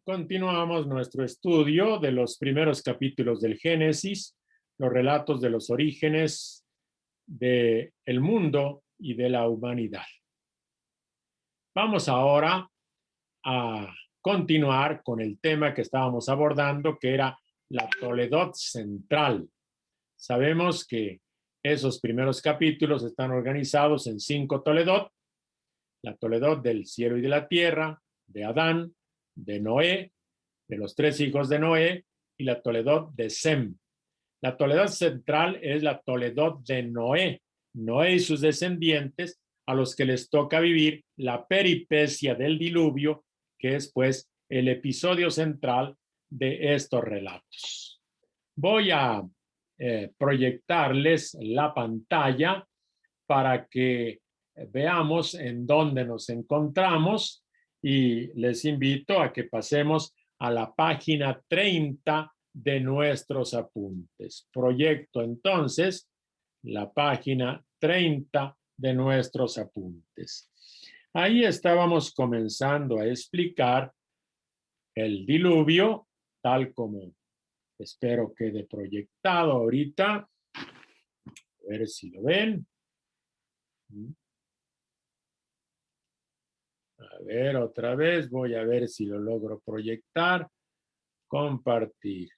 Continuamos nuestro estudio de los primeros capítulos del Génesis, los relatos de los orígenes del mundo y de la humanidad. Vamos ahora a continuar con el tema que estábamos abordando, que era la Toledot central. Sabemos que esos primeros capítulos están organizados en 5 Toledot: la Toledot del cielo y de la tierra, de Adán, de Noé, de los 3 hijos de Noé, y la Toledot de Sem. La Toledot central es la Toledot de Noé, Noé y sus descendientes, a los que les toca vivir la peripecia del diluvio, que es pues el episodio central de estos relatos. Voy a proyectarles la pantalla para que veamos en dónde nos encontramos, y les invito a que pasemos a la página 30 de nuestros apuntes. Proyecto entonces la página 30 de nuestros apuntes. Ahí estábamos comenzando a explicar el diluvio, tal como espero quede proyectado ahorita. A ver si lo ven. A ver, otra vez, voy a ver si lo logro proyectar. Compartir.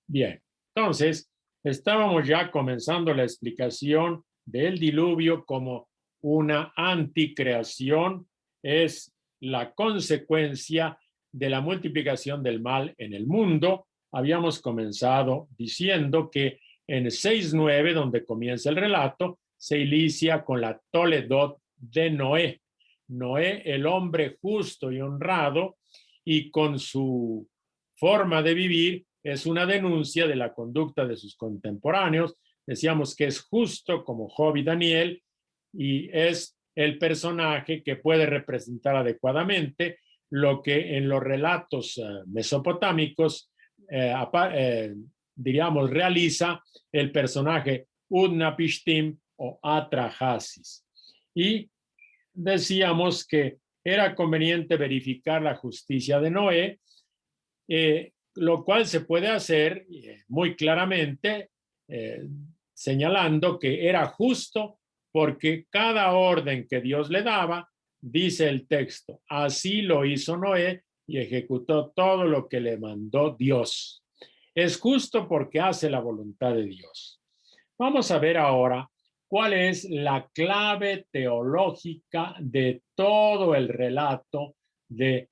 Bien, entonces, estábamos ya comenzando la explicación del diluvio como una anticreación. Es la consecuencia de la multiplicación del mal en el mundo. Habíamos comenzado diciendo que en 6:9, donde comienza el relato, se inicia con la Toledot de Noé. Noé, el hombre justo y honrado, y con su forma de vivir es una denuncia de la conducta de sus contemporáneos. Decíamos que es justo como Job y Daniel, y es el personaje que puede representar adecuadamente lo que en los relatos mesopotámicos diríamos realiza el personaje Utnapishtim o Atrahasis. Y decíamos que era conveniente verificar la justicia de Noé, lo cual se puede hacer muy claramente señalando que era justo porque cada orden que Dios le daba, dice el texto, así lo hizo Noé y ejecutó todo lo que le mandó Dios. Es justo porque hace la voluntad de Dios. Vamos a ver ahora cuál es la clave teológica de todo el relato del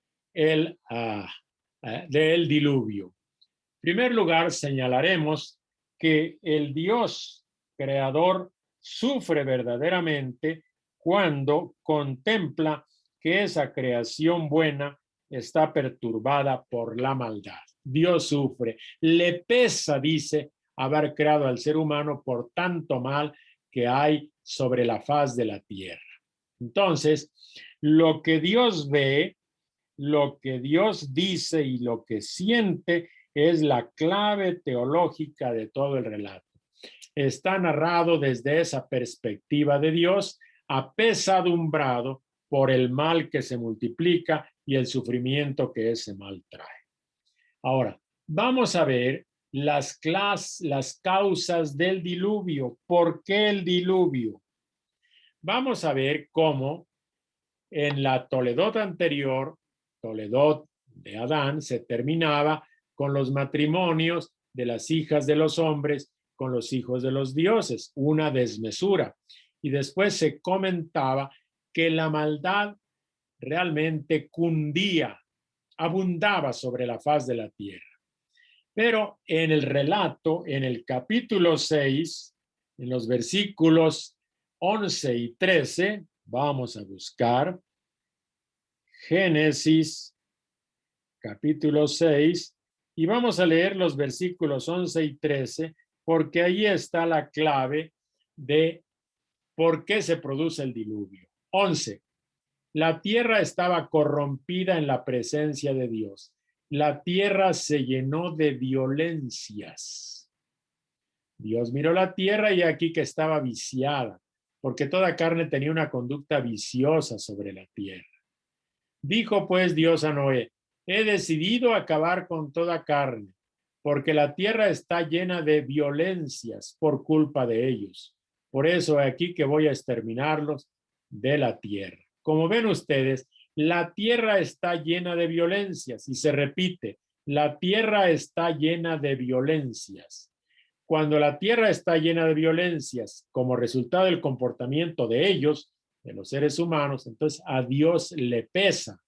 diluvio. En primer lugar, señalaremos que el Dios creador sufre verdaderamente cuando contempla que esa creación buena está perturbada por la maldad. Dios sufre, le pesa, dice, haber creado al ser humano por tanto mal que hay sobre la faz de la tierra. Entonces, lo que Dios ve, lo que Dios dice y lo que siente es la clave teológica de todo el relato. Está narrado desde esa perspectiva de Dios, apesadumbrado por el mal que se multiplica y el sufrimiento que ese mal trae. Ahora, vamos a ver las causas del diluvio. ¿Por qué el diluvio? Vamos a ver cómo en la Toledot anterior, Toledot de Adán, se terminaba con los matrimonios de las hijas de los hombres con los hijos de los dioses, una desmesura. Y después se comentaba que la maldad realmente cundía, abundaba sobre la faz de la tierra. Pero en el relato, en el capítulo 6, en los versículos 11 y 13, vamos a buscar Génesis, capítulo 6, y vamos a leer los versículos 11 y 13, porque ahí está la clave de por qué se produce el diluvio. 11. La tierra estaba corrompida en la presencia de Dios. La tierra se llenó de violencias. Dios miró la tierra y aquí que estaba viciada. porque toda carne tenía una conducta viciosa sobre la tierra. Dijo pues Dios a Noé: he decidido acabar con toda carne, porque la tierra está llena de violencias por culpa de ellos. Por eso aquí que voy a exterminarlos de la tierra. Como ven ustedes, la tierra está llena de violencias y se repite, la tierra está llena de violencias. Cuando la tierra está llena de violencias como resultado del comportamiento de ellos, de los seres humanos, entonces a Dios le pesa,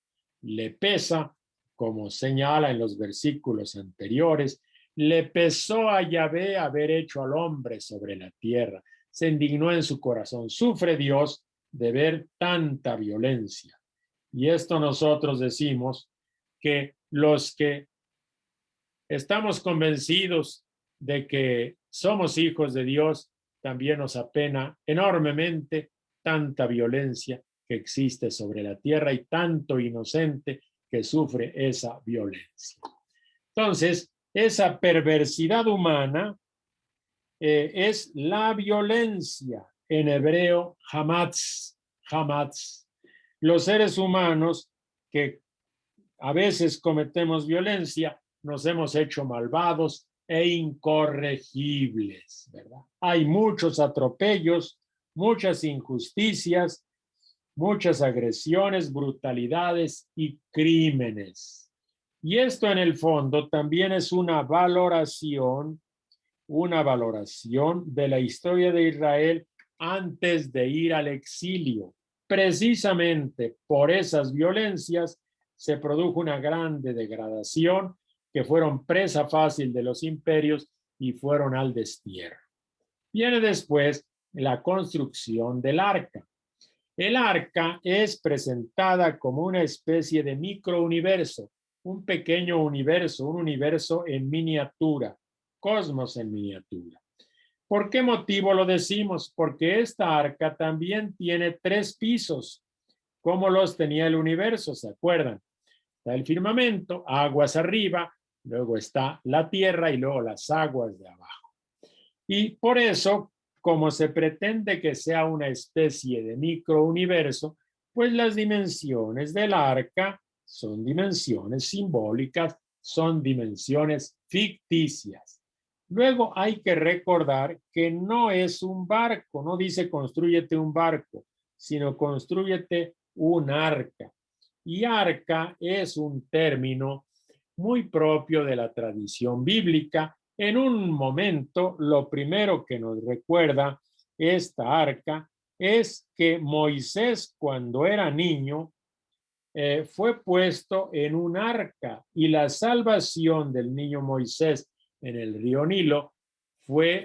como señala en los versículos anteriores, le pesó a Yahvé haber hecho al hombre sobre la tierra, se indignó en su corazón, sufre Dios de ver tanta violencia. Y esto nosotros decimos que los que estamos convencidos de que somos hijos de Dios, también nos apena enormemente tanta violencia que existe sobre la tierra y tanto inocente que sufre esa violencia. Entonces, esa perversidad humana es la violencia, en hebreo, hamatz. Los seres humanos que a veces cometemos violencia, nos hemos hecho malvados e incorregibles, ¿verdad? Hay muchos atropellos, muchas injusticias, muchas agresiones, brutalidades y crímenes. Y esto en el fondo también es una valoración de la historia de Israel antes de ir al exilio. Precisamente por esas violencias se produjo una grande degradación, que fueron presa fácil de los imperios y fueron al destierro. Viene después la construcción del arca. El arca es presentada como una especie de microuniverso, un pequeño universo, un universo en miniatura, cosmos en miniatura. ¿Por qué motivo lo decimos? Porque esta arca también tiene 3 pisos, como los tenía el universo, ¿se acuerdan? Está el firmamento, aguas arriba, luego está la tierra y luego las aguas de abajo. Y por eso, como se pretende que sea una especie de microuniverso, pues las dimensiones del arca son dimensiones simbólicas, son dimensiones ficticias. Luego hay que recordar que no es un barco, no dice constrúyete un barco, sino constrúyete un arca. Y arca es un término muy propio de la tradición bíblica. En un momento, lo primero que nos recuerda esta arca es que Moisés, cuando era niño, fue puesto en un arca y la salvación del niño Moisés en el río Nilo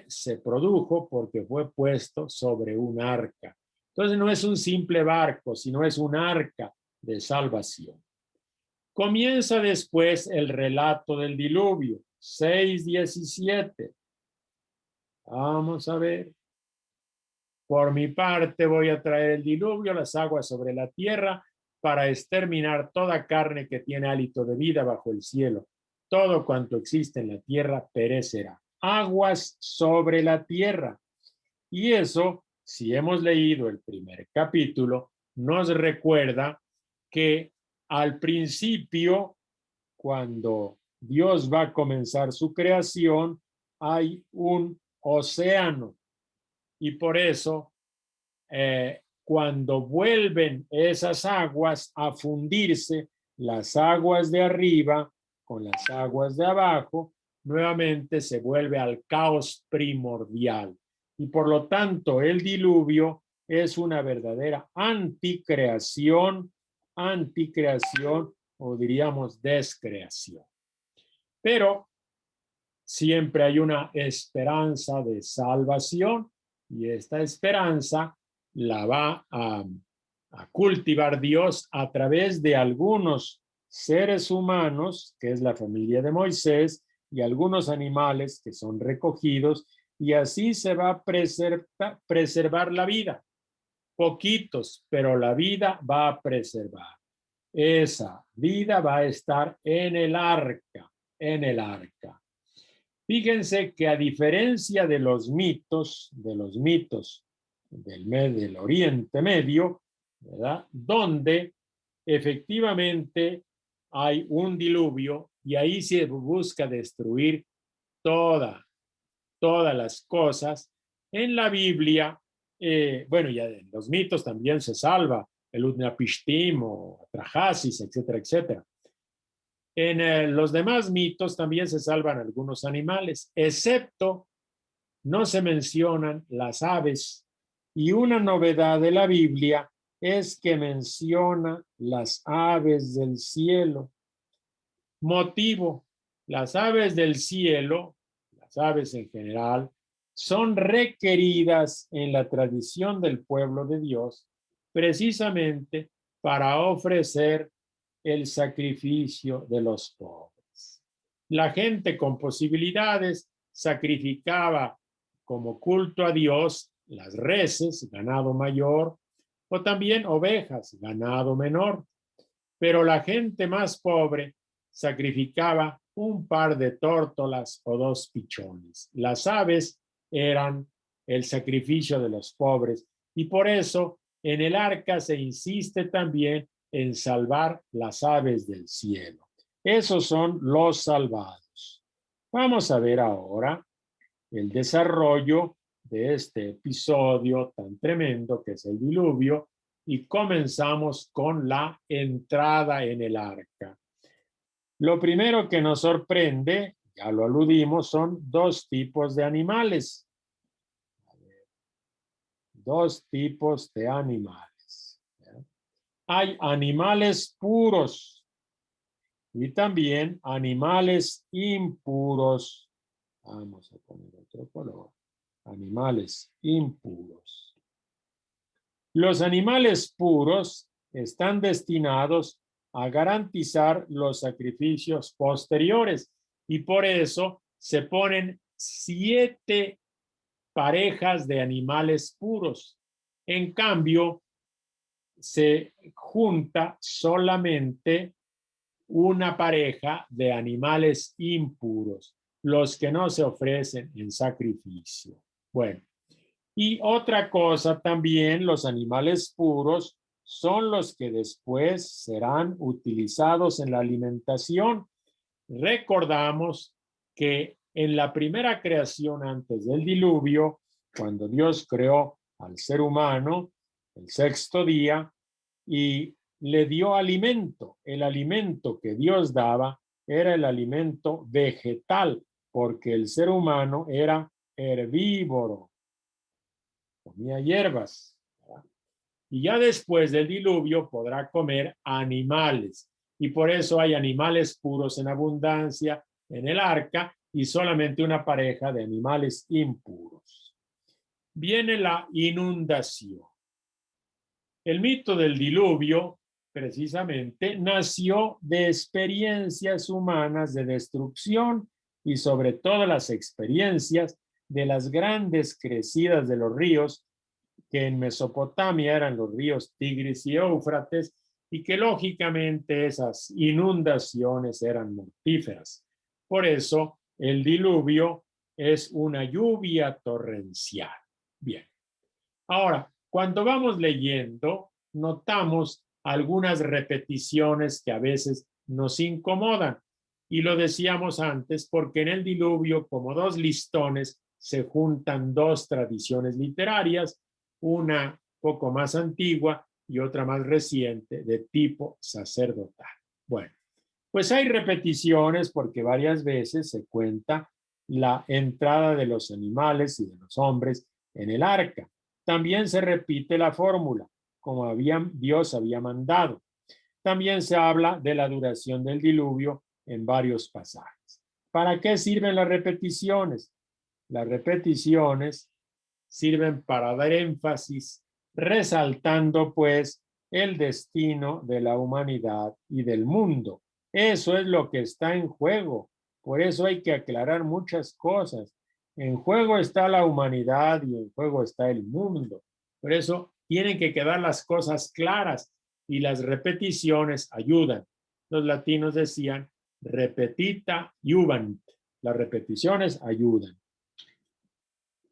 se produjo porque fue puesto sobre un arca. Entonces no es un simple barco, sino es un arca de salvación. Comienza después el relato del diluvio, 6:17. Vamos a ver. Por mi parte voy a traer el diluvio, las aguas sobre la tierra, para exterminar toda carne que tiene hálito de vida bajo el cielo. Todo cuanto existe en la tierra perecerá. Aguas sobre la tierra. Y eso, si hemos leído el primer capítulo, nos recuerda que al principio, cuando Dios va a comenzar su creación, hay un océano. Y por eso, cuando vuelven esas aguas a fundirse, las aguas de arriba con las aguas de abajo, nuevamente se vuelve al caos primordial. Y por lo tanto, el diluvio es una verdadera anticreación o diríamos descreación. Pero siempre hay una esperanza de salvación y esta esperanza la va a cultivar Dios a través de algunos seres humanos, que es la familia de Moisés, y algunos animales que son recogidos, y así se va a preservar la vida. Poquitos, pero la vida va a preservar. Esa vida va a estar en el arca, Fíjense que a diferencia de los mitos del Oriente Medio, ¿verdad? Donde efectivamente hay un diluvio y ahí se busca destruir todas las cosas. En la Biblia, bueno, ya en los mitos también se salva el Utnapishtim o Atrahasis, etcétera, etcétera. En los demás mitos también se salvan algunos animales, excepto no se mencionan las aves. Y una novedad de la Biblia es que menciona las aves del cielo. Motivo: las aves del cielo, las aves en general, son requeridas en la tradición del pueblo de Dios precisamente para ofrecer el sacrificio de los pobres. La gente con posibilidades sacrificaba como culto a Dios las reses, ganado mayor, o también ovejas, ganado menor. Pero la gente más pobre sacrificaba un par de tórtolas o 2 pichones. Las aves eran el sacrificio de los pobres y por eso en el arca se insiste también en salvar las aves del cielo. Esos son los salvados. Vamos a ver ahora el desarrollo de este episodio tan tremendo que es el diluvio y comenzamos con la entrada en el arca. Lo primero que nos sorprende, ya lo aludimos, son 2 tipos de animales. 2 tipos de animales. Hay animales puros y también animales impuros. Vamos a poner otro color. Animales impuros. Los animales puros están destinados a garantizar los sacrificios posteriores y por eso se ponen 7 parejas de animales puros. En cambio, se junta solamente una pareja de animales impuros, los que no se ofrecen en sacrificio. Bueno, y otra cosa también, los animales puros son los que después serán utilizados en la alimentación. Recordamos que en la primera creación antes del diluvio, cuando Dios creó al ser humano, el 6º día, y le dio alimento, el alimento que Dios daba era el alimento vegetal, porque el ser humano era herbívoro, comía hierbas, ¿verdad? Y ya después del diluvio podrá comer animales. Y por eso hay animales puros en abundancia en el arca y solamente una pareja de animales impuros. Viene la inundación. El mito del diluvio, precisamente, nació de experiencias humanas de destrucción y sobre todo las experiencias de las grandes crecidas de los ríos, que en Mesopotamia eran los ríos Tigris y Éufrates, y que lógicamente esas inundaciones eran mortíferas. Por eso el diluvio es una lluvia torrencial. Bien. Ahora, cuando vamos leyendo, notamos algunas repeticiones que a veces nos incomodan. Y lo decíamos antes, porque en el diluvio, como 2 listones, se juntan 2 tradiciones literarias, una poco más antigua y otra más reciente de tipo sacerdotal. Bueno, pues hay repeticiones porque varias veces se cuenta la entrada de los animales y de los hombres en el arca. También se repite la fórmula, como Dios había mandado. También se habla de la duración del diluvio en varios pasajes. ¿Para qué sirven las repeticiones? Las repeticiones sirven para dar énfasis, resaltando pues el destino de la humanidad y del mundo. Eso es lo que está en juego. Por eso hay que aclarar muchas cosas. En juego está la humanidad y en juego está el mundo. Por eso tienen que quedar las cosas claras y las repeticiones ayudan. Los latinos decían repetita iuvant. Las repeticiones ayudan.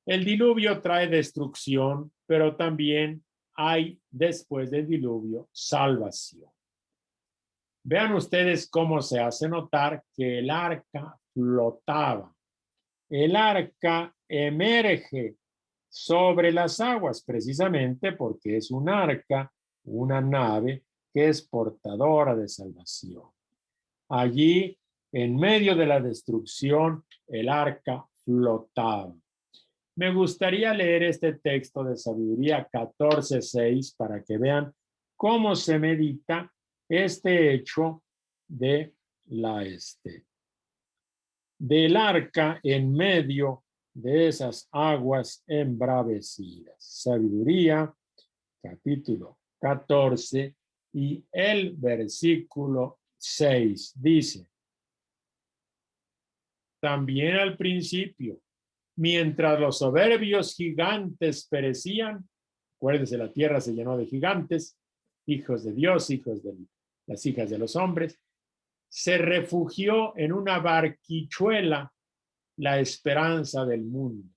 El diluvio trae destrucción pero también hay después del diluvio salvación. Vean ustedes cómo se hace notar que el arca flotaba. El arca emerge sobre las aguas precisamente porque es un arca, una nave que es portadora de salvación. Allí, en medio de la destrucción, el arca flotaba. Me gustaría leer este texto de Sabiduría 14:6 para que vean cómo se medita este hecho de del arca en medio de esas aguas embravecidas. Sabiduría, capítulo 14 y el versículo 6 dice: también al principio, mientras los soberbios gigantes perecían, acuérdense, la tierra se llenó de gigantes, hijos de Dios, hijos de las hijas de los hombres, se refugió en una barquichuela la esperanza del mundo,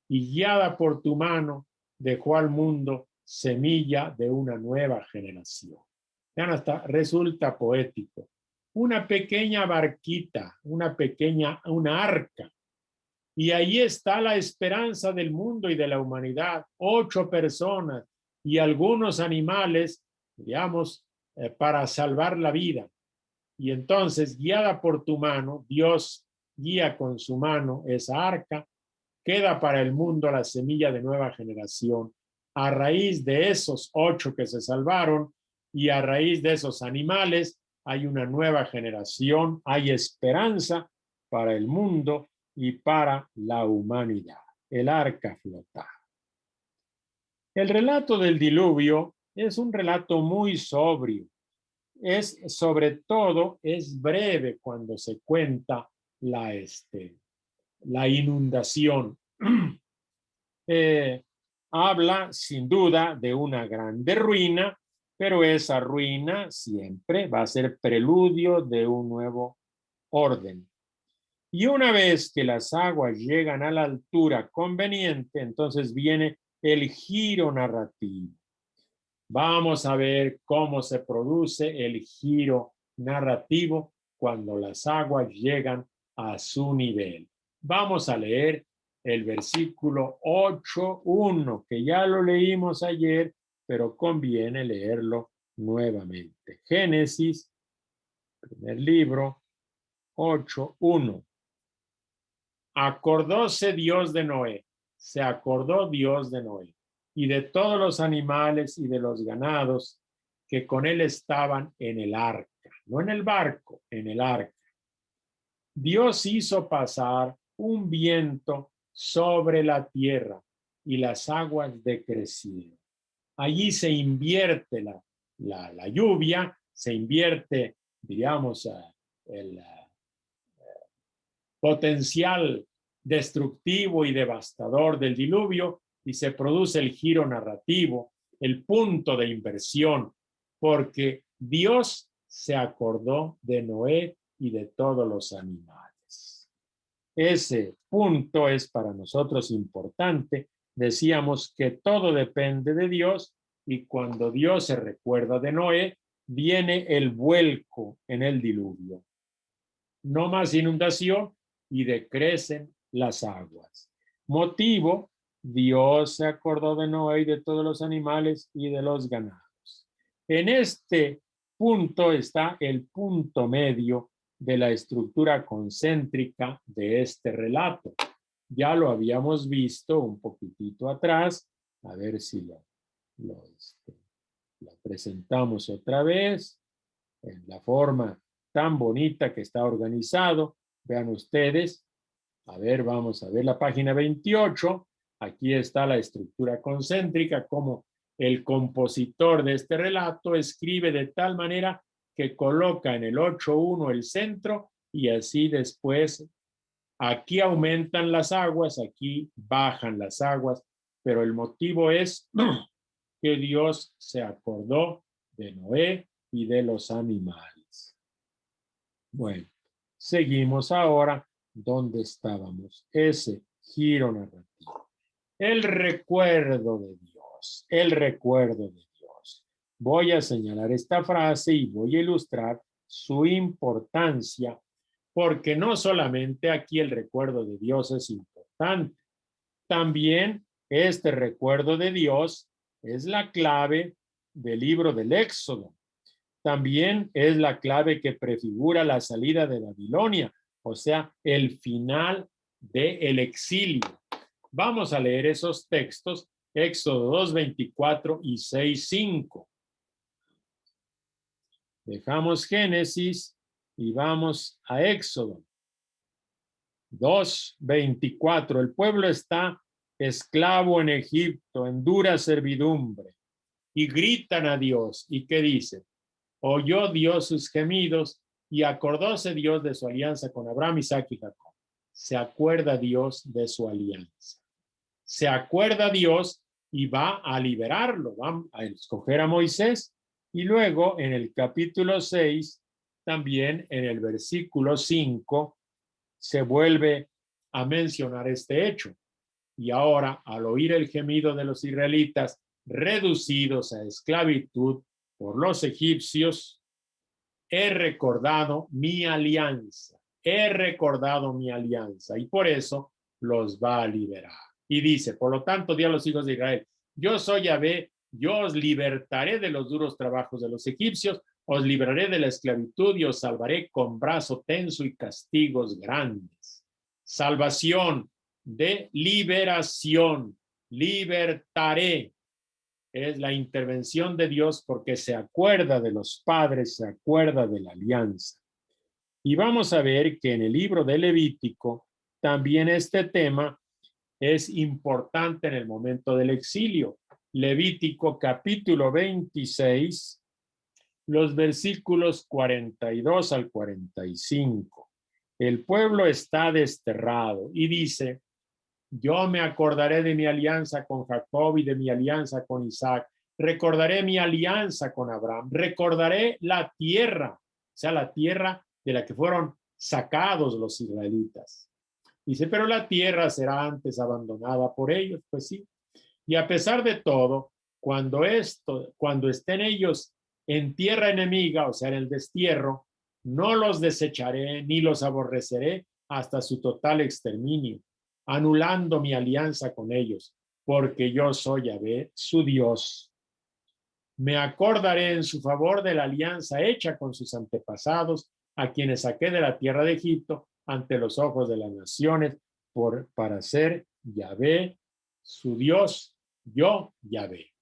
y guiada por tu mano dejó al mundo semilla de una nueva generación. Vean, hasta resulta poético. Una pequeña barquita, una arca, y ahí está la esperanza del mundo y de la humanidad. 8 personas y algunos animales, digamos, para salvar la vida. Y entonces, guiada por tu mano, Dios guía con su mano esa arca, queda para el mundo la semilla de nueva generación. A raíz de esos 8 que se salvaron y a raíz de esos animales, hay una nueva generación, hay esperanza para el mundo y para la humanidad. El arca flotaba. El relato del diluvio es un relato muy sobrio. Sobre todo, es breve cuando se cuenta la inundación. Habla sin duda de una grande ruina, pero esa ruina siempre va a ser preludio de un nuevo orden. Y una vez que las aguas llegan a la altura conveniente, entonces viene el giro narrativo. Vamos a ver cómo se produce el giro narrativo cuando las aguas llegan a su nivel. Vamos a leer el versículo 8:1, que ya lo leímos ayer, pero conviene leerlo nuevamente. Génesis, primer libro, 8:1. Acordóse Dios de Noé, se acordó Dios de Noé y de todos los animales y de los ganados que con él estaban en el arca, no en el barco, en el arca. Dios hizo pasar un viento sobre la tierra y las aguas decrecieron. Allí se invierte la lluvia, se invierte, digamos, el potencial destructivo y devastador del diluvio y se produce el giro narrativo, el punto de inversión, porque Dios se acordó de Noé y de todos los animales. Ese punto es para nosotros importante. Decíamos que todo depende de Dios y cuando Dios se recuerda de Noé, viene el vuelco en el diluvio. No más inundación y decrecen las aguas. Motivo: Dios se acordó de Noé y de todos los animales y de los ganados. En este punto está el punto medio de la estructura concéntrica de este relato. Ya lo habíamos visto un poquitito atrás. A ver si lo presentamos otra vez en la forma tan bonita que está organizado. Vean ustedes. A ver, vamos a ver la página 28. Aquí está la estructura concéntrica, como el compositor de este relato escribe de tal manera que coloca en el 8:1 el centro y así después aquí aumentan las aguas, aquí bajan las aguas, pero el motivo es que Dios se acordó de Noé y de los animales. Bueno, seguimos ahora donde estábamos, ese giro narrativo. El recuerdo de Dios, el recuerdo de Dios. Voy a señalar esta frase y voy a ilustrar su importancia, porque no solamente aquí el recuerdo de Dios es importante, también este recuerdo de Dios es la clave del libro del Éxodo. También es la clave que prefigura la salida de Babilonia, o sea, el final del exilio. Vamos a leer esos textos, Éxodo 2:24 y 6:5. Dejamos Génesis y vamos a Éxodo 2:24. El pueblo está esclavo en Egipto, en dura servidumbre, y gritan a Dios. ¿Y qué dice? Oyó Dios sus gemidos y acordóse Dios de su alianza con Abraham, Isaac y Jacob. Se acuerda Dios de su alianza. Se acuerda Dios y va a liberarlo, va a escoger a Moisés. Y luego en el capítulo 6, también en el versículo 5, se vuelve a mencionar este hecho. Y ahora, al oír el gemido de los israelitas reducidos a esclavitud por los egipcios, he recordado mi alianza, he recordado mi alianza y por eso los va a liberar. Y dice, por lo tanto, di a los hijos de Israel, yo soy Yahvé, yo os libertaré de los duros trabajos de los egipcios, os libraré de la esclavitud y os salvaré con brazo tenso y castigos grandes. Salvación de liberación, libertaré. Es la intervención de Dios porque se acuerda de los padres, se acuerda de la alianza. Y vamos a ver que en el libro de Levítico también este tema es importante en el momento del exilio. Levítico capítulo 26, los versículos 42 al 45. El pueblo está desterrado y dice, yo me acordaré de mi alianza con Jacob y de mi alianza con Isaac. Recordaré mi alianza con Abraham. Recordaré la tierra, o sea, la tierra de la que fueron sacados los israelitas. Dice, pero la tierra será antes abandonada por ellos. Pues sí. Y a pesar de todo, cuando estén ellos en tierra enemiga, o sea, en el destierro, no los desecharé ni los aborreceré hasta su total exterminio, anulando mi alianza con ellos, porque yo soy Yahvé, su Dios. Me acordaré en su favor de la alianza hecha con sus antepasados, a quienes saqué de la tierra de Egipto ante los ojos de las naciones, para ser Yahvé, su Dios, yo Yahvé.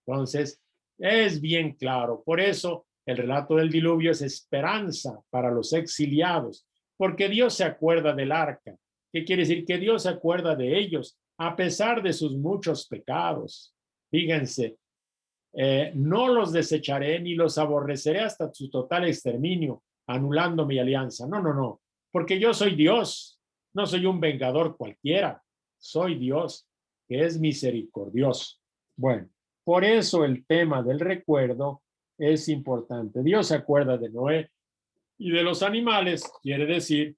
Entonces, es bien claro. Por eso el relato del diluvio es esperanza para los exiliados, porque Dios se acuerda del arca. ¿Qué quiere decir? Que Dios se acuerda de ellos a pesar de sus muchos pecados. Fíjense, no los desecharé ni los aborreceré hasta su total exterminio, anulando mi alianza. No, no, no, porque yo soy Dios, no soy un vengador cualquiera, soy Dios, que es misericordioso. Bueno, por eso el tema del recuerdo es importante. Dios se acuerda de Noé y de los animales, quiere decir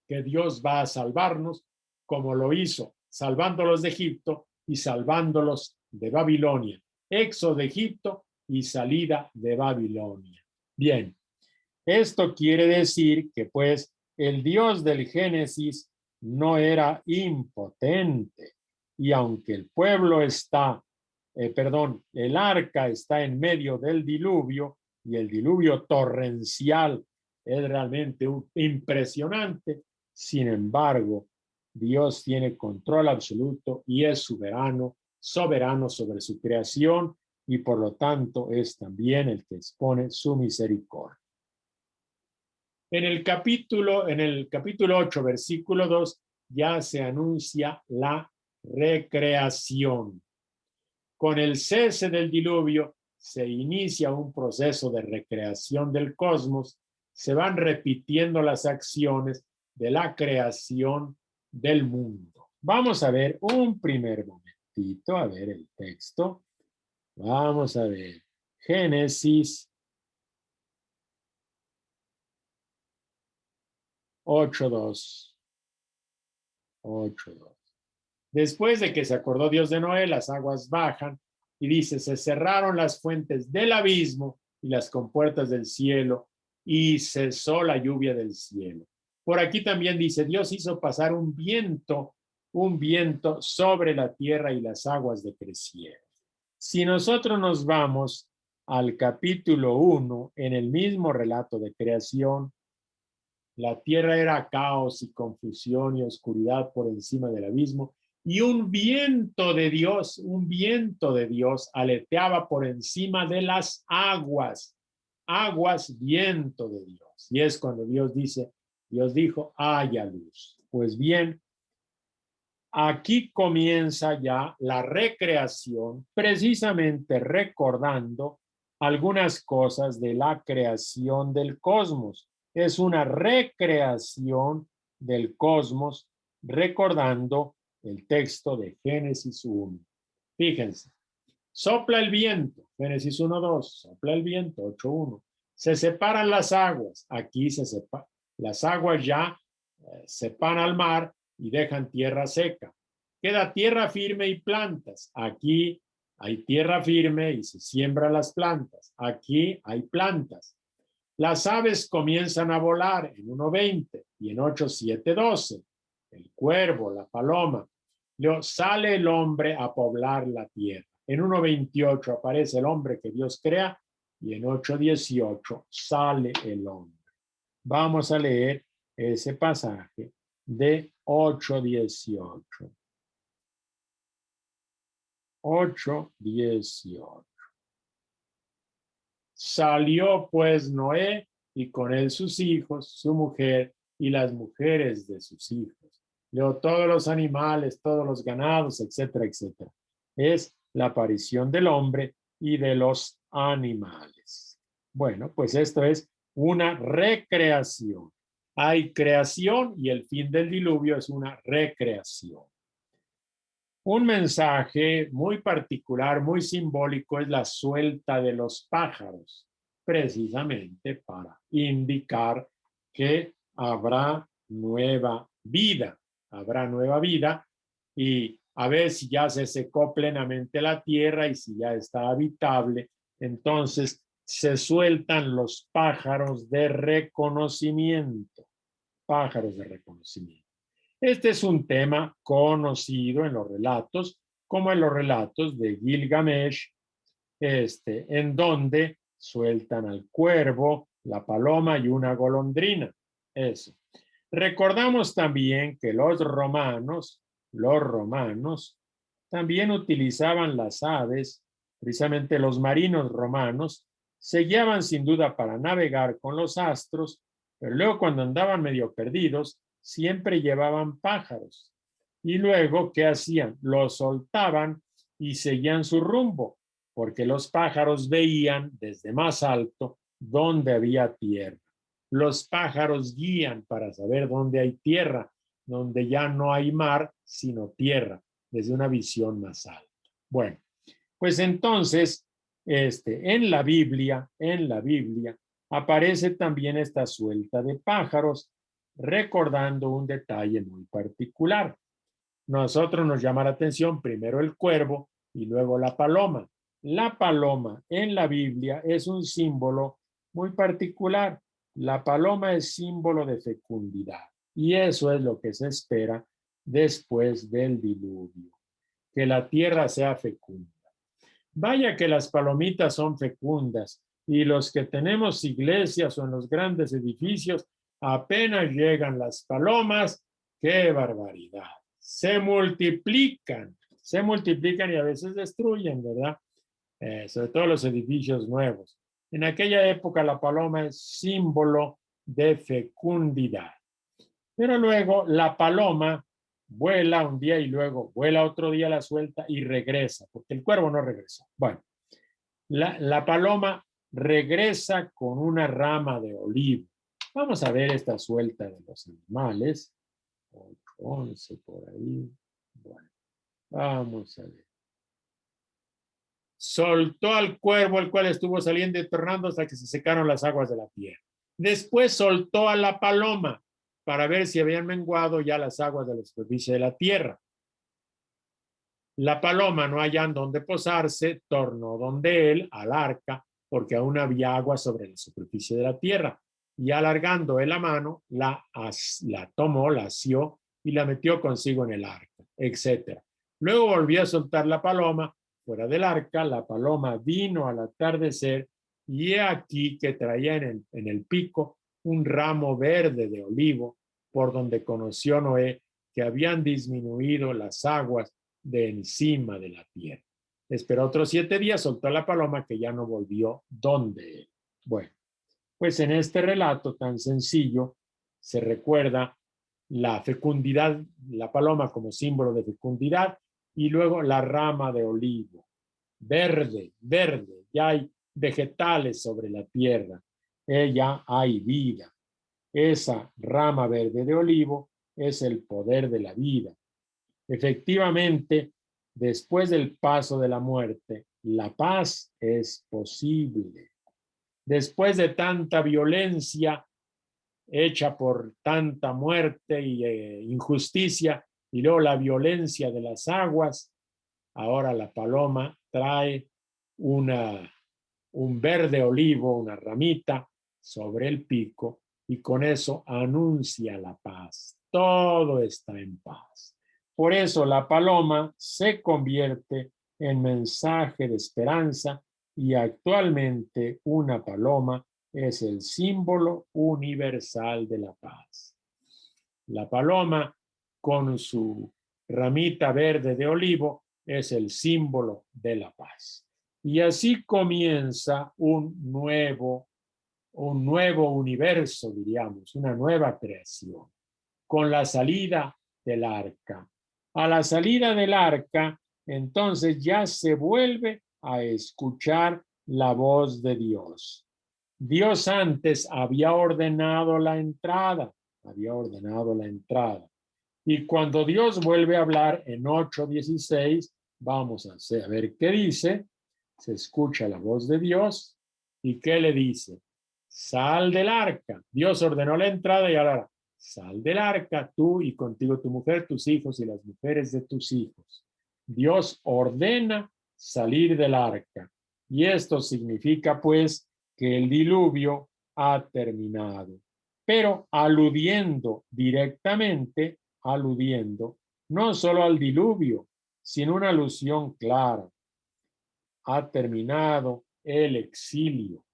que Dios va a salvarnos como lo hizo, salvándolos de Egipto y salvándolos de Babilonia. Éxodo de Egipto y salida de Babilonia. Bien, esto quiere decir que pues el Dios del Génesis no era impotente y aunque el pueblo está, el arca está en medio del diluvio y el diluvio torrencial es realmente impresionante, sin embargo, Dios tiene control absoluto y es soberano sobre su creación y por lo tanto es también el que expone su misericordia. En el capítulo 8, versículo 2, ya se anuncia la recreación. Con el cese del diluvio se inicia un proceso de recreación del cosmos, se van repitiendo las acciones de la creación del mundo. Vamos a ver un primer momentito, a ver el texto. Vamos a ver. Génesis 8:2. Después de que se acordó Dios de Noé, las aguas bajan y dice, se cerraron las fuentes del abismo y las compuertas del cielo y cesó la lluvia del cielo. Por aquí también dice, Dios hizo pasar un viento sobre la tierra y las aguas decrecieron. Si nosotros nos vamos al capítulo 1, en el mismo relato de creación, la tierra era caos y confusión y oscuridad por encima del abismo, y un viento de Dios aleteaba por encima de las aguas. Aguas, viento de Dios. Y es cuando Dios dijo, haya luz. Pues bien, aquí comienza ya la recreación, precisamente recordando algunas cosas de la creación del cosmos. Es una recreación del cosmos, recordando el texto de Génesis 1. Fíjense, sopla el viento, Génesis 1:2, sopla el viento, 8:1. Se separan las aguas, aquí se separan. Las aguas ya separan al mar y dejan tierra seca. Queda tierra firme y plantas. Aquí hay tierra firme y se siembran las plantas. Aquí hay plantas. Las aves comienzan a volar en 1:20 y en 8:7-12. El cuervo, la paloma. Luego sale el hombre a poblar la tierra. En 1:28 aparece el hombre que Dios crea y en 8:18 sale el hombre. Vamos a leer ese pasaje de 8:18. 8:18. Salió pues Noé y con él sus hijos, su mujer y las mujeres de sus hijos. Luego todos los animales, todos los ganados, etcétera, etcétera. Es la aparición del hombre y de los animales. Bueno, pues esto es una recreación. Hay creación y el fin del diluvio es una recreación. Un mensaje muy particular, muy simbólico, es la suelta de los pájaros, precisamente para indicar que habrá nueva vida y a ver si ya se secó plenamente la tierra y si ya está habitable, entonces se sueltan los pájaros de reconocimiento, pájaros de reconocimiento. Este es un tema conocido en los relatos, como en los relatos de Gilgamesh, en donde sueltan al cuervo, la paloma y una golondrina. Eso. Recordamos también que los romanos también utilizaban las aves, precisamente los marinos romanos, se guiaban sin duda para navegar con los astros, pero luego cuando andaban medio perdidos, siempre llevaban pájaros. Y luego, ¿qué hacían? Los soltaban y seguían su rumbo, porque los pájaros veían desde más alto dónde había tierra. Los pájaros guían para saber dónde hay tierra, donde ya no hay mar, sino tierra, desde una visión más alta. Bueno, pues entonces, en la Biblia, aparece también esta suelta de pájaros, recordando un detalle muy particular. Nosotros nos llama la atención primero el cuervo y luego la paloma. La paloma en la Biblia es un símbolo muy particular. La paloma es símbolo de fecundidad y eso es lo que se espera después del diluvio, que la tierra sea fecunda. Vaya que las palomitas son fecundas y los que tenemos iglesias o en los grandes edificios, apenas llegan las palomas, ¡qué barbaridad! Se multiplican y a veces destruyen, ¿verdad? Sobre todo los edificios nuevos. En aquella época la paloma es símbolo de fecundidad. Pero luego la paloma vuela un día y luego vuela otro día, la suelta y regresa, porque el cuervo no regresa. Bueno, la paloma regresa con una rama de olivo. Vamos a ver esta suelta de los animales. 8, 11 por ahí. Bueno, vamos a ver. Soltó al cuervo, el cual estuvo saliendo y tornando hasta que se secaron las aguas de la tierra. Después soltó a la paloma para ver si habían menguado ya las aguas de la superficie de la tierra. La paloma, no hallando donde posarse, tornó donde él, al arca, porque aún había agua sobre la superficie de la tierra. Y alargando él la mano, la tomó, la asió y la metió consigo en el arca, etc. Luego volvió a soltar la paloma fuera del arca. La paloma vino al atardecer y he aquí que traía en el pico un ramo verde de olivo, por donde conoció Noé que habían disminuido las aguas de encima de la tierra. Esperó otros 7 días, soltó la paloma que ya no volvió donde él. Bueno, pues en este relato tan sencillo se recuerda la fecundidad, la paloma como símbolo de fecundidad, y luego la rama de olivo, verde, verde, ya hay vegetales sobre la tierra, ya hay vida. Esa rama verde de olivo es el poder de la vida. Efectivamente, después del paso de la muerte, la paz es posible. Después de tanta violencia hecha por tanta muerte y injusticia, y luego la violencia de las aguas, ahora la paloma trae un verde olivo, una ramita sobre el pico, y con eso anuncia la paz. Todo está en paz. Por eso la paloma se convierte en mensaje de esperanza, y actualmente una paloma es el símbolo universal de la paz. La paloma, con su ramita verde de olivo, es el símbolo de la paz. Y así comienza un nuevo universo, diríamos, una nueva creación, con la salida del arca. A la salida del arca, entonces ya se vuelve a escuchar la voz de Dios. Dios antes había ordenado la entrada, Y cuando Dios vuelve a hablar en 8:16, vamos a ver qué dice. Se escucha la voz de Dios. ¿Y qué le dice? Sal del arca. Dios ordenó la entrada y ahora sal del arca, tú y contigo tu mujer, tus hijos y las mujeres de tus hijos. Dios ordena salir del arca. Y esto significa pues que el diluvio ha terminado. Pero aludiendo directamente, no solo al diluvio, sino una alusión clara. Ha terminado el exilio.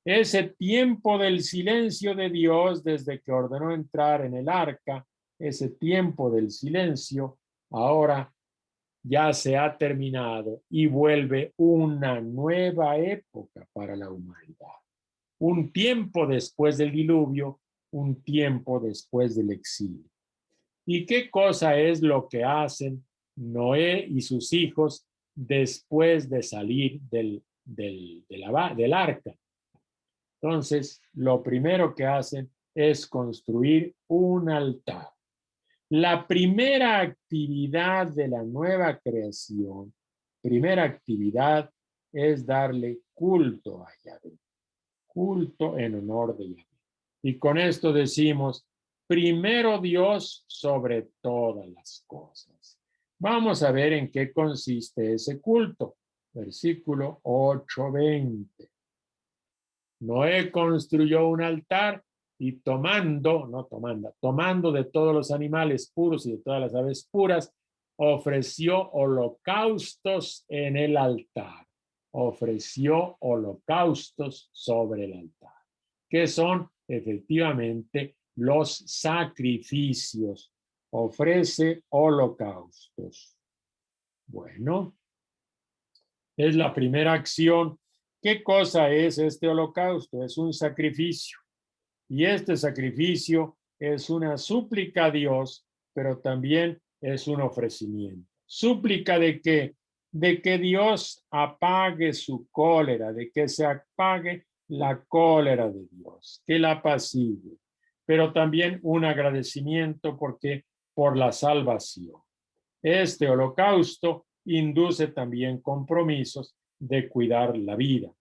Ese tiempo del silencio de Dios desde que ordenó entrar en el arca, ese tiempo del silencio, ahora ya se ha terminado y vuelve una nueva época para la humanidad. Un tiempo después del diluvio, un tiempo después del exilio. ¿Y qué cosa es lo que hacen Noé y sus hijos después de salir del arca? Entonces, lo primero que hacen es construir un altar. La primera actividad de la nueva creación, primera actividad es darle culto a Yahvé, culto en honor de Yahvé. Y con esto decimos, primero Dios sobre todas las cosas. Vamos a ver en qué consiste ese culto. Versículo 8:20. Noé construyó un altar y tomando de todos los animales puros y de todas las aves puras, ofreció holocaustos en el altar. Ofreció holocaustos sobre el altar, que son efectivamente los sacrificios. Ofrece holocaustos. Bueno, es la primera acción. ¿Qué cosa es este holocausto? Es un sacrificio. Y este sacrificio es una súplica a Dios, pero también es un ofrecimiento. ¿Súplica de qué? De que Dios apague su cólera, de que se apague la cólera de Dios, que la apacigue, pero también un agradecimiento por la salvación. Este holocausto induce también compromisos de cuidar la vida.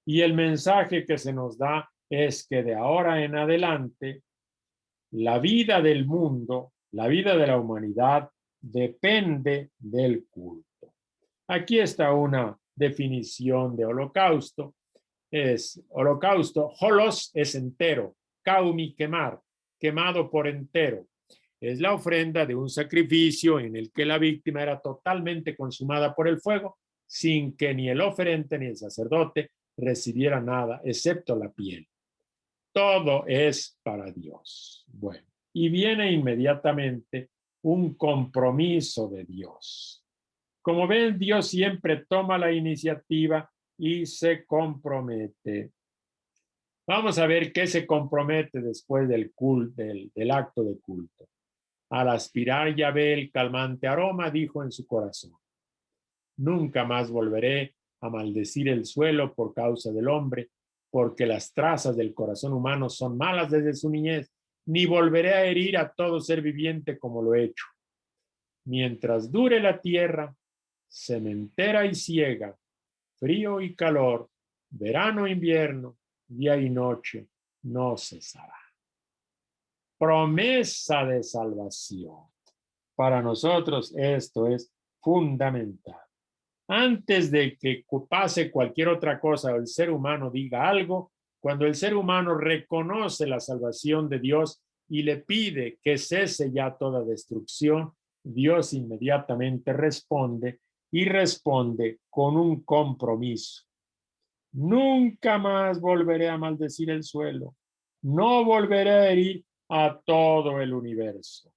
Y el mensaje que se nos da es que de ahora en adelante, la vida del mundo, la vida de la humanidad, depende del culto. Aquí está una definición de holocausto. Es holocausto, holos es entero, kaumi quemar, quemado por entero. Es la ofrenda de un sacrificio en el que la víctima era totalmente consumada por el fuego, sin que ni el oferente ni el sacerdote recibiera nada, excepto la piel. Todo es para Dios. Bueno, y viene inmediatamente un compromiso de Dios. Como ven, Dios siempre toma la iniciativa y se compromete. Vamos a ver qué se compromete después del acto de culto. Al aspirar Yahvé el calmante aroma, dijo en su corazón: nunca más volveré a maldecir el suelo por causa del hombre, porque las trazas del corazón humano son malas desde su niñez, ni volveré a herir a todo ser viviente como lo he hecho. Mientras dure la tierra, sementera y ciega, frío y calor, verano e invierno, día y noche, no cesará. Promesa de salvación. Para nosotros esto es fundamental. Antes de que pase cualquier otra cosa o el ser humano diga algo, cuando el ser humano reconoce la salvación de Dios y le pide que cese ya toda destrucción, Dios inmediatamente responde y responde con un compromiso. Nunca más volveré a maldecir el suelo. No volveré a herir a todo el universo.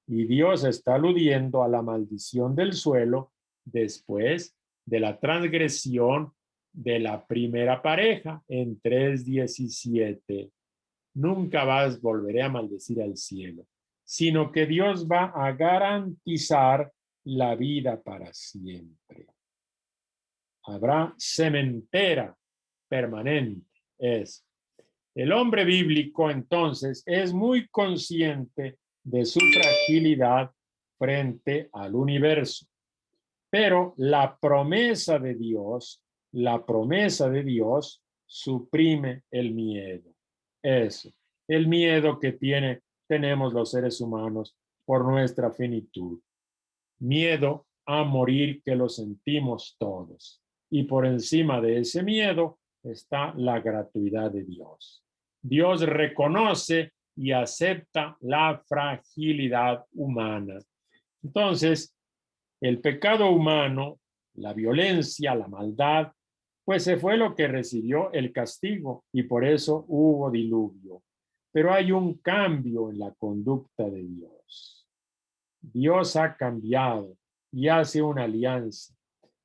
Y Dios está aludiendo a la maldición del suelo después de la transgresión de la primera pareja en 3:17. Nunca más volveré a maldecir al cielo, sino que Dios va a garantizar la vida para siempre. Habrá sementera permanente. El hombre bíblico entonces es muy consciente de su fragilidad frente al universo. Pero la promesa de Dios suprime el miedo. Eso, el miedo que tenemos los seres humanos por nuestra finitud. Miedo a morir que lo sentimos todos. Y por encima de ese miedo está la gratuidad de Dios. Dios reconoce y acepta la fragilidad humana. Entonces, el pecado humano, la violencia, la maldad, pues se fue lo que recibió el castigo y por eso hubo diluvio. Pero hay un cambio en la conducta de Dios. Dios ha cambiado y hace una alianza.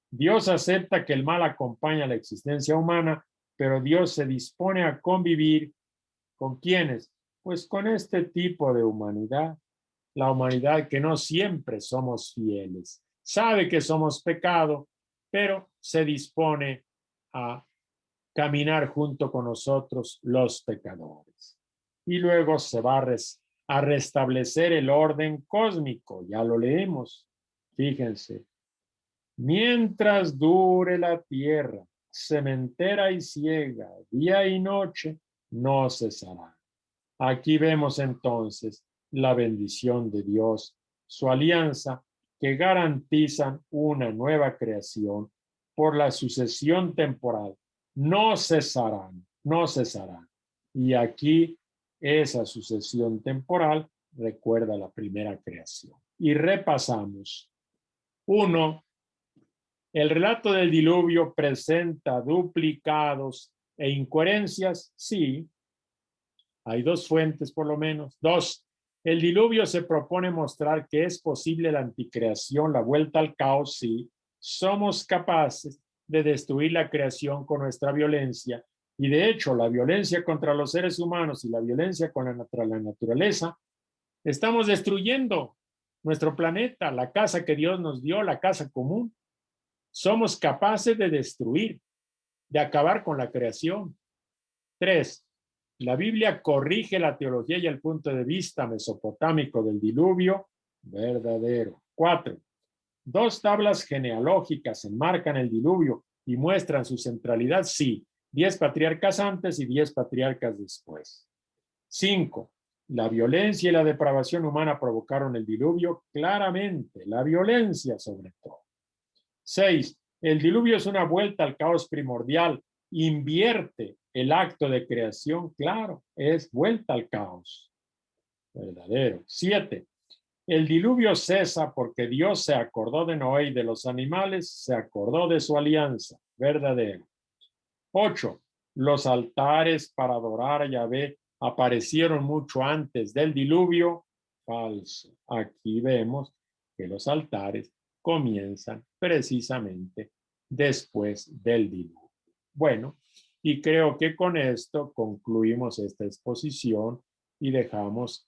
Dios acepta que el mal acompaña la existencia humana, pero Dios se dispone a convivir ¿con quiénes? Pues con este tipo de humanidad, la humanidad que no siempre somos fieles. Sabe que somos pecado, pero se dispone a caminar junto con nosotros los pecadores. Y luego se va a restablecer el orden cósmico, ya lo leemos. Fíjense, mientras dure la tierra, sementera y ciega, día y noche, no cesará. Aquí vemos entonces la bendición de Dios, su alianza, que garantizan una nueva creación por la sucesión temporal. No cesarán, no cesarán. Y aquí esa sucesión temporal recuerda la primera creación. Y repasamos. 1. ¿El relato del diluvio presenta duplicados e incoherencias? Sí. Hay dos fuentes por lo menos. 2. El diluvio se propone mostrar que es posible la anticreación, la vuelta al caos, si somos capaces de destruir la creación con nuestra violencia. Y de hecho, la violencia contra los seres humanos y la violencia con la naturaleza, estamos destruyendo nuestro planeta, la casa que Dios nos dio, la casa común. Somos capaces de destruir, de acabar con la creación. 3. La Biblia corrige la teología y el punto de vista mesopotámico del diluvio, verdadero. 4. 2 tablas genealógicas enmarcan el diluvio y muestran su centralidad, sí. 10 patriarcas antes y 10 patriarcas después. 5. La violencia y la depravación humana provocaron el diluvio claramente, la violencia sobre todo. 6. El diluvio es una vuelta al caos primordial, invierte el acto de creación, claro, es vuelta al caos. Verdadero. 7. El diluvio cesa porque Dios se acordó de Noé y de los animales, se acordó de su alianza. Verdadero. 8. Los altares para adorar a Yahvé aparecieron mucho antes del diluvio. Falso. Aquí vemos que los altares comienzan precisamente después del diluvio. Bueno, y creo que con esto concluimos esta exposición y dejamos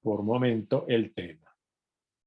por momento el tema.